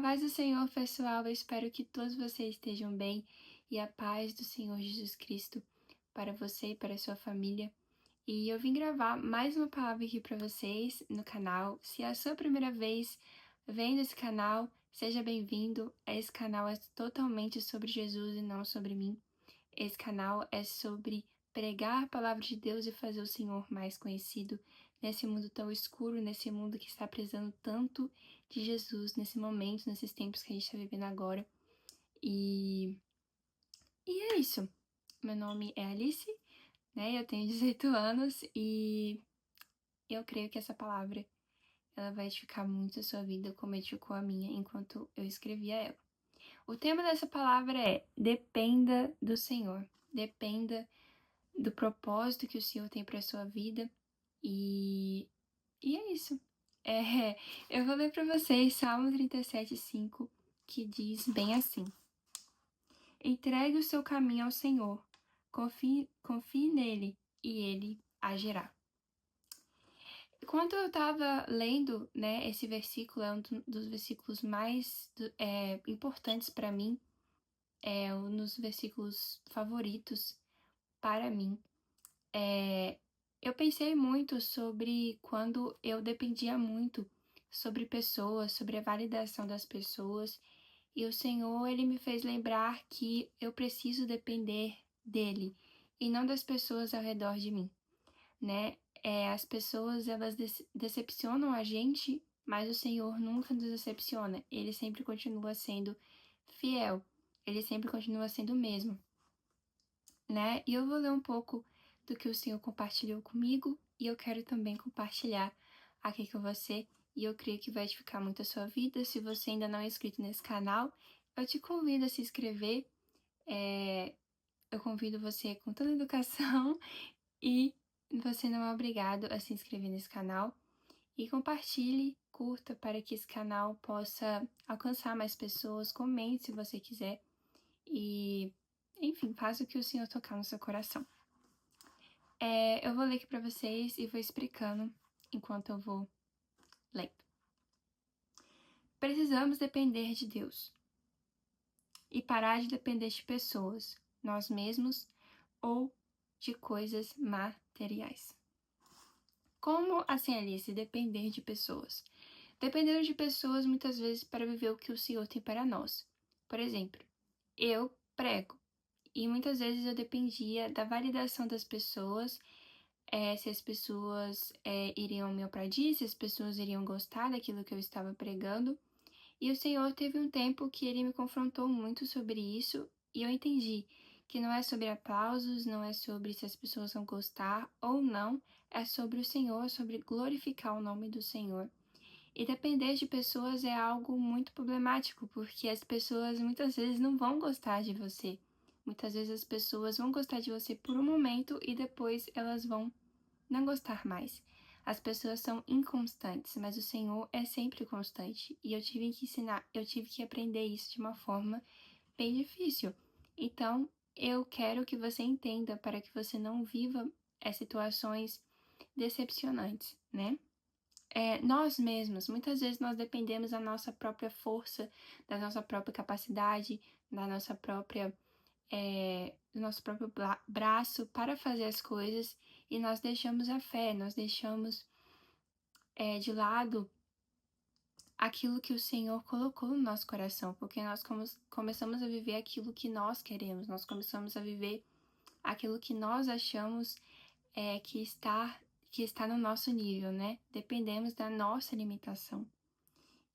paz do Senhor, pessoal, eu espero que todos vocês estejam bem e a paz do Senhor Jesus Cristo para você e para a sua família. E eu vim gravar mais uma palavra aqui para vocês no canal. Se é a sua primeira vez vendo esse canal, seja bem-vindo. Esse canal é totalmente sobre Jesus e não sobre mim. Esse canal é sobre pregar a palavra de Deus e fazer o Senhor mais conhecido nesse mundo tão escuro, nesse mundo que está precisando tanto de Jesus, nesse momento, nesses tempos que a gente está vivendo agora. E é isso. Meu nome é Alice, né? Eu tenho 18 anos e eu creio que essa palavra ela vai edificar muito a sua vida, como edificou a minha enquanto eu escrevia ela. O tema dessa palavra é: dependa do Senhor. Dependa do propósito que o Senhor tem para a sua vida. E é isso. Eu vou ler para vocês Salmo 37:5, que diz bem assim: entregue o seu caminho ao Senhor, confie nele e ele agirá. Quando eu estava lendo, né, esse versículo é um dos versículos mais importantes para mim, é um dos versículos favoritos para mim. Eu pensei muito sobre quando eu dependia muito sobre pessoas, sobre a validação das pessoas, e o Senhor, ele me fez lembrar que eu preciso depender dele e não das pessoas ao redor de mim, né? As pessoas, elas decepcionam a gente, mas o Senhor nunca nos decepciona. Ele sempre continua sendo fiel, ele sempre continua sendo o mesmo, né? E eu vou ler um pouco do que o Senhor compartilhou comigo e eu quero também compartilhar aqui com você e eu creio que vai edificar muito a sua vida. Se você ainda não é inscrito nesse canal, eu te convido a se inscrever. Eu convido você com toda a educação e você não é obrigado a se inscrever nesse canal. E compartilhe, curta para que esse canal possa alcançar mais pessoas, comente se você quiser e, enfim, faça o que o Senhor tocar no seu coração. Eu vou ler aqui para vocês e vou explicando enquanto eu vou lendo. Precisamos depender de Deus e parar de depender de pessoas, nós mesmos ou de coisas materiais. Como assim, Alice, depender de pessoas? Dependendo de pessoas muitas vezes para viver o que o Senhor tem para nós. Por exemplo, eu prego e muitas vezes eu dependia da validação das pessoas, se as pessoas iriam me aplaudir, se as pessoas iriam gostar daquilo que eu estava pregando. E o Senhor teve um tempo que ele me confrontou muito sobre isso e eu entendi que não é sobre aplausos, não é sobre se as pessoas vão gostar ou não, é sobre o Senhor, sobre glorificar o nome do Senhor. E depender de pessoas é algo muito problemático, porque as pessoas muitas vezes não vão gostar de você. Muitas vezes as pessoas vão gostar de você por um momento e depois elas vão não gostar mais. As pessoas são inconstantes, mas o Senhor é sempre constante. E eu tive que ensinar, eu tive que aprender isso de uma forma bem difícil. Então, eu quero que você entenda para que você não viva situações decepcionantes, né? Nós mesmos, muitas vezes nós dependemos da nossa própria força, da nossa própria capacidade, da nossa própria do nosso próprio braço para fazer as coisas e nós deixamos a fé, nós deixamos de lado aquilo que o Senhor colocou no nosso coração, porque nós começamos a viver aquilo que nós queremos, nós começamos a viver aquilo que nós achamos que está no nosso nível, né? Dependemos da nossa limitação.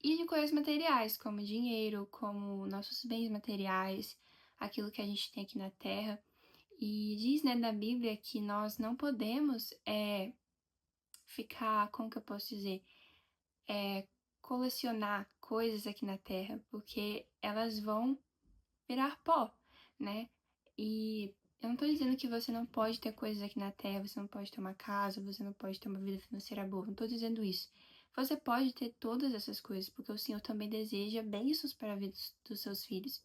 E de coisas materiais, como dinheiro, como nossos bens materiais, aquilo que a gente tem aqui na Terra. E diz, né, na Bíblia que nós não podemos ficar, como que eu posso dizer, colecionar coisas aqui na Terra, porque elas vão virar pó, né? E eu não tô dizendo que você não pode ter coisas aqui na Terra, você não pode ter uma casa, você não pode ter uma vida financeira boa, não tô dizendo isso. Você pode ter todas essas coisas, porque o Senhor também deseja bênçãos para a vida dos seus filhos.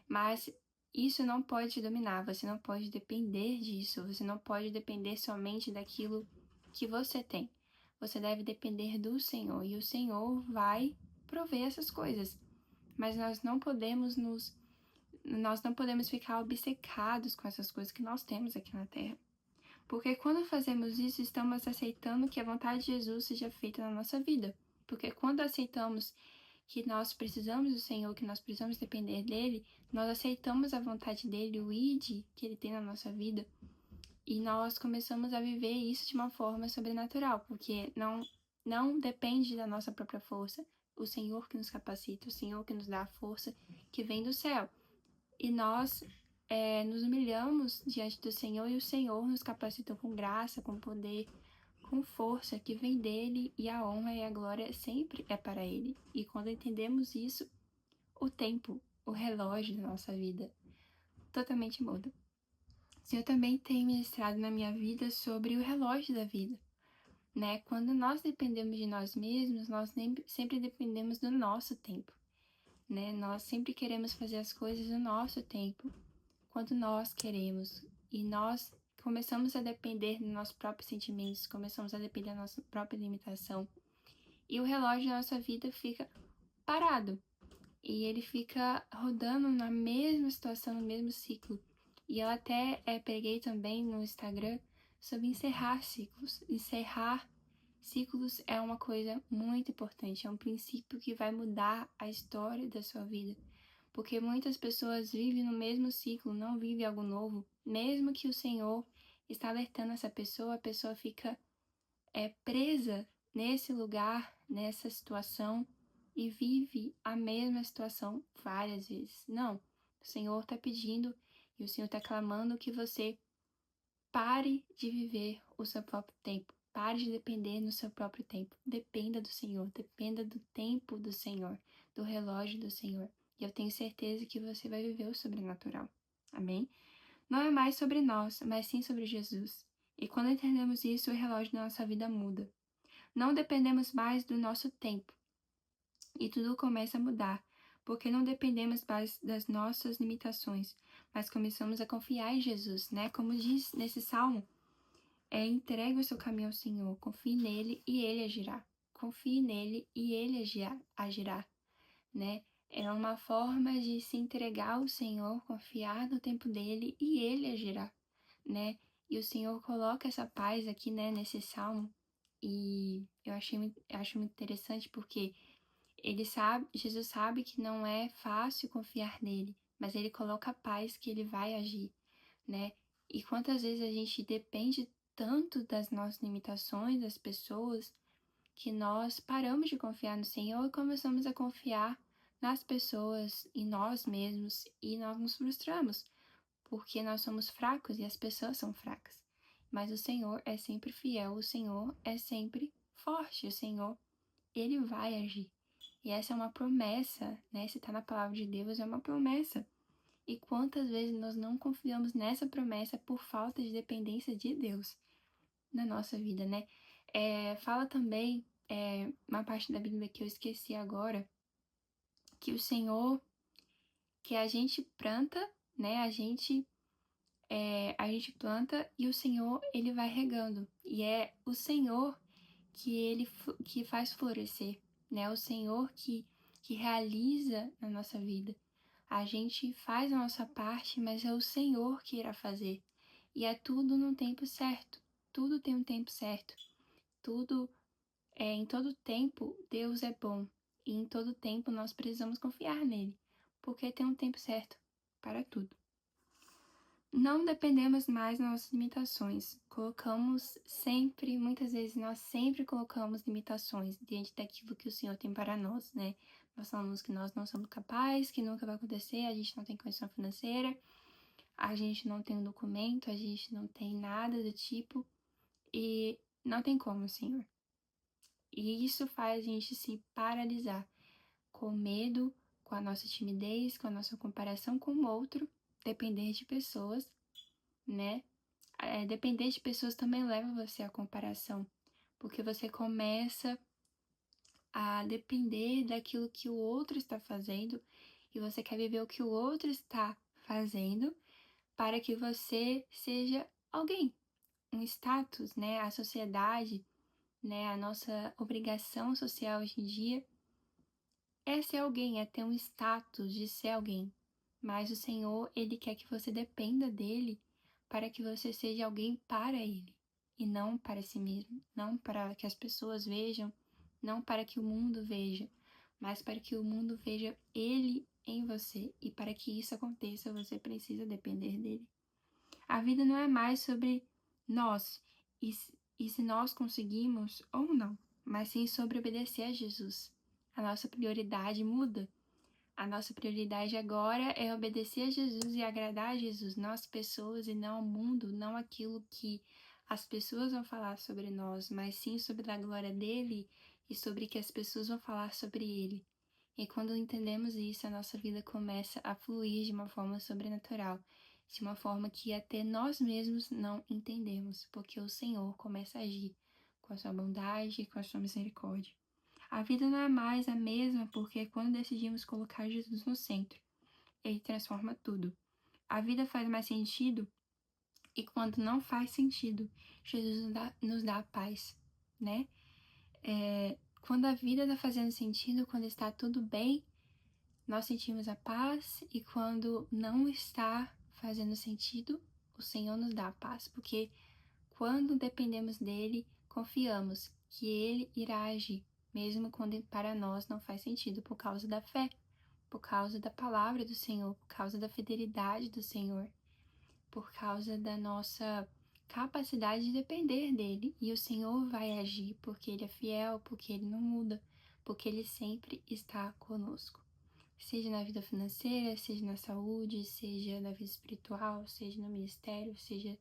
Mas isso não pode te dominar, você não pode depender disso, você não pode depender somente daquilo que você tem. Você deve depender do Senhor e o Senhor vai prover essas coisas. mas nós não podemos ficar obcecados com essas coisas que nós temos aqui na Terra. Porque quando fazemos isso, estamos aceitando que a vontade de Jesus seja feita na nossa vida. Porque quando aceitamos que nós precisamos do Senhor, que nós precisamos depender dele, nós aceitamos a vontade dele, o id que ele tem na nossa vida, e nós começamos a viver isso de uma forma sobrenatural, porque não depende da nossa própria força, o Senhor que nos capacita, o Senhor que nos dá a força que vem do céu. E nós nos humilhamos diante do Senhor, e o Senhor nos capacita com graça, com poder, com força que vem dele, e a honra e a glória sempre é para ele. E quando entendemos isso, o tempo, o relógio da nossa vida totalmente muda. O Senhor também tem ministrado na minha vida sobre o relógio da vida, né? Quando nós dependemos de nós mesmos, nós sempre dependemos do nosso tempo, né? Nós sempre queremos fazer as coisas no nosso tempo, quando nós queremos, e nós começamos a depender dos nossos próprios sentimentos, começamos a depender da nossa própria limitação, e o relógio da nossa vida fica parado, e ele fica rodando na mesma situação, no mesmo ciclo. E eu até preguei também no Instagram sobre encerrar ciclos. Encerrar ciclos é uma coisa muito importante, é um princípio que vai mudar a história da sua vida. Porque muitas pessoas vivem no mesmo ciclo, não vivem algo novo. Mesmo que o Senhor está alertando essa pessoa, a pessoa fica presa nesse lugar, nessa situação, e vive a mesma situação várias vezes. Não, o Senhor está pedindo e o Senhor está clamando que você pare de viver o seu próprio tempo. Pare de depender no seu próprio tempo. Dependa do Senhor, dependa do tempo do Senhor, do relógio do Senhor. E eu tenho certeza que você vai viver o sobrenatural. Amém? Não é mais sobre nós, mas sim sobre Jesus. E quando entendemos isso, o relógio da nossa vida muda. Não dependemos mais do nosso tempo. E tudo começa a mudar, porque não dependemos mais das nossas limitações, mas começamos a confiar em Jesus, né? Como diz nesse salmo, entregue o seu caminho ao Senhor, confie nele e ele agirá. Confie nele e ele agirá, né? É uma forma de se entregar ao Senhor, confiar no tempo dele e ele agirá, né? E o Senhor coloca essa paz aqui, né, nesse salmo, e eu acho muito interessante porque Jesus sabe que não é fácil confiar nele, mas ele coloca a paz que ele vai agir, né? E quantas vezes a gente depende tanto das nossas limitações, das pessoas, que nós paramos de confiar no Senhor e começamos a confiar nas pessoas, em nós mesmos, e nós nos frustramos, porque nós somos fracos e as pessoas são fracas. Mas o Senhor é sempre fiel, o Senhor é sempre forte, o Senhor, ele vai agir. E essa é uma promessa, né? Se está na palavra de Deus, é uma promessa. E quantas vezes nós não confiamos nessa promessa por falta de dependência de Deus na nossa vida, né? Fala também, uma parte da Bíblia que eu esqueci agora, que o Senhor, que a gente planta, né? A gente planta e o Senhor, ele vai regando. E é o Senhor que faz florescer, né? O Senhor que realiza na nossa vida. A gente faz a nossa parte, mas é o Senhor que irá fazer. E é tudo no tempo certo. Tudo tem um tempo certo. Tudo em todo tempo, Deus é bom. E em todo tempo nós precisamos confiar nele, porque tem um tempo certo para tudo. Não dependemos mais das nossas limitações. Muitas vezes nós sempre colocamos limitações diante daquilo que o Senhor tem para nós, né? Nós falamos que nós não somos capazes, que nunca vai acontecer, a gente não tem condição financeira, a gente não tem um documento, a gente não tem nada do tipo, e não tem como, Senhor. E isso faz a gente se paralisar com medo, com a nossa timidez, com a nossa comparação com o outro, depender de pessoas, né? Depender de pessoas também leva você à comparação, porque você começa a depender daquilo que o outro está fazendo e você quer viver o que o outro está fazendo para que você seja alguém, um status, né? A sociedade, né? A nossa obrigação social hoje em dia é ser alguém, é ter um status de ser alguém. Mas o Senhor, Ele quer que você dependa dEle para que você seja alguém para Ele, e não para si mesmo, não para que as pessoas vejam, não para que o mundo veja, mas para que o mundo veja Ele em você. E para que isso aconteça, você precisa depender dEle. A vida não é mais sobre nós e se nós conseguimos ou não, mas sim sobre obedecer a Jesus. A nossa prioridade muda. A nossa prioridade agora é obedecer a Jesus e agradar a Jesus, não as pessoas e não ao mundo, não aquilo que as pessoas vão falar sobre nós, mas sim sobre a glória dele e sobre o que as pessoas vão falar sobre ele. E quando entendemos isso, a nossa vida começa a fluir de uma forma sobrenatural, de uma forma que até nós mesmos não entendemos, porque o Senhor começa a agir com a sua bondade e com a sua misericórdia. A vida não é mais a mesma porque quando decidimos colocar Jesus no centro, ele transforma tudo. A vida faz mais sentido e quando não faz sentido, Jesus nos dá a paz, né? Quando a vida está fazendo sentido, quando está tudo bem, nós sentimos a paz, e quando não está fazendo sentido, o Senhor nos dá a paz, porque quando dependemos dele, confiamos que ele irá agir, mesmo quando para nós não faz sentido, por causa da fé, por causa da palavra do Senhor, por causa da fidelidade do Senhor, por causa da nossa capacidade de depender dele. E o Senhor vai agir porque ele é fiel, porque ele não muda, porque ele sempre está conosco. Seja na vida financeira, seja na saúde, seja na vida espiritual, seja no ministério, seja,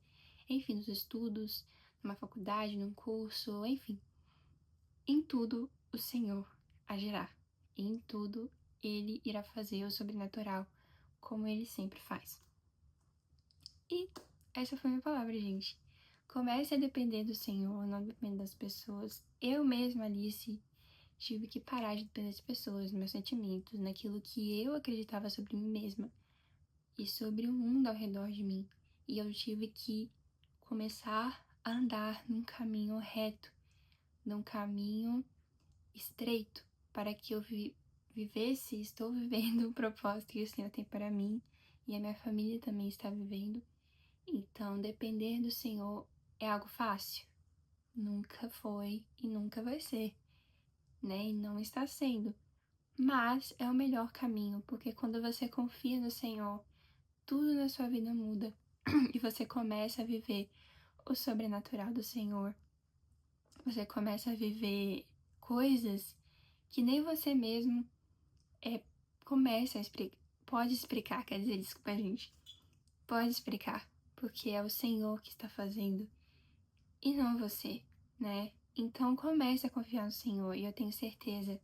enfim, nos estudos, numa faculdade, num curso, enfim. Em tudo o Senhor agirá. E em tudo ele irá fazer o sobrenatural, como ele sempre faz. E essa foi a minha palavra, gente. Comece a depender do Senhor, não depender das pessoas. Eu mesma, Alice, tive que parar de depender das pessoas, dos meus sentimentos, naquilo que eu acreditava sobre mim mesma e sobre o mundo ao redor de mim. E eu tive que começar a andar num caminho reto, num caminho estreito, para que eu vivesse, estou vivendo o propósito que o Senhor tem para mim e a minha família também está vivendo. Então, depender do Senhor é algo fácil? Nunca foi e nunca vai ser, né? E não está sendo. Mas é o melhor caminho, porque quando você confia no Senhor, tudo na sua vida muda e você começa a viver o sobrenatural do Senhor. Você começa a viver coisas que nem você mesmo pode explicar, quer dizer, desculpa, gente. Pode explicar, porque é o Senhor que está fazendo e não você, né? Então comece a confiar no Senhor e eu tenho certeza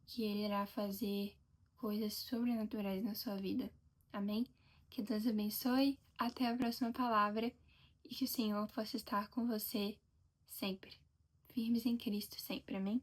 que Ele irá fazer coisas sobrenaturais na sua vida. Amém? Que Deus abençoe, até a próxima palavra e que o Senhor possa estar com você sempre. Firmes em Cristo sempre, amém?